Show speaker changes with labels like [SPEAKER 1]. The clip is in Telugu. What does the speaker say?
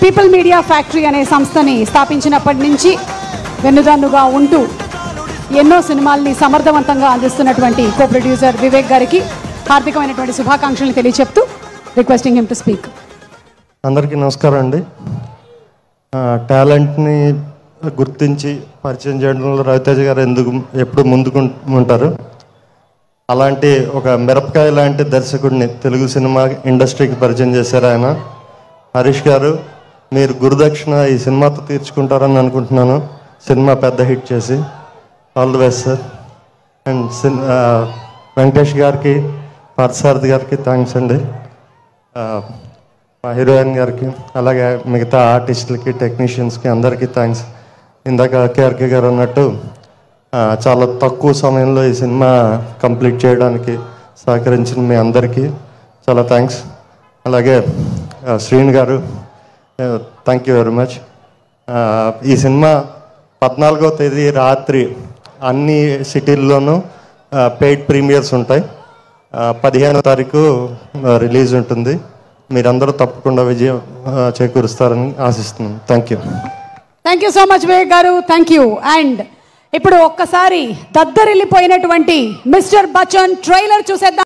[SPEAKER 1] పీపుల్ మీడియా ఫ్యాక్టరీ అనే సంస్థని స్థాపించినప్పటి నుంచి వెన్నుదన్నుగా ఉంటూ ఎన్నో సినిమాల్ని సమర్థవంతంగా అందిస్తున్నటువంటి కో ప్రొడ్యూసర్ వివేక్ గారికి హార్దికమైనటువంటి శుభాకాంక్షలు తెలియచెప్తూ రిక్వెస్టింగ్ హిమ్ టు స్పీక్.
[SPEAKER 2] అందరికీ నమస్కారం అండి. టాలెంట్ని గుర్తించి పరిచయం చేయడంలో రవితేజ గారు ఎప్పుడు ముందుకు ఉంటారు. అలాంటి ఒక మిరపకాయ లాంటి దర్శకుడిని తెలుగు సినిమా ఇండస్ట్రీకి పరిచయం చేశారు ఆయన. హరీష్ గారు, మీరు గురుదక్షిణ ఈ సినిమాతో తీర్చుకుంటారని అనుకుంటున్నాను. సినిమా పెద్ద హిట్ చేసి all the best sir. And Venkatesh గారికి, పార్థసారథి గారికి థ్యాంక్స్ అండి. మా హీరోయిన్ గారికి, అలాగే మిగతా ఆర్టిస్టులకి, టెక్నీషియన్స్కి అందరికీ థ్యాంక్స్. ఇందాక కేఆర్కే గారు అన్నట్టు చాలా తక్కువ సమయంలో ఈ సినిమా కంప్లీట్ చేయడానికి సహకరించిన మీ అందరికీ చాలా థ్యాంక్స్. అలాగే శ్రీను గారు, థ్యాంక్ యూ వెరీ మచ్. ఈ సినిమా 14వ తేదీ రాత్రి అన్ని సిటీల్లోనూ పెయిడ్ ప్రీమియర్స్ ఉంటాయి. 15వ తారీఖు రిలీజ్ ఉంటుంది. మీరందరూ తప్పకుండా విజయం చేకూరుస్తారని ఆశిస్తున్నాను. Thank you.
[SPEAKER 1] Thank you so much Vivek గారు, థ్యాంక్ యూ. అండ్ ఇప్పుడు ఒక్కసారి దద్దరిల్లిపోయినటువంటి మిస్టర్ బచ్చన్ ట్రైలర్ చూసేద్దాం.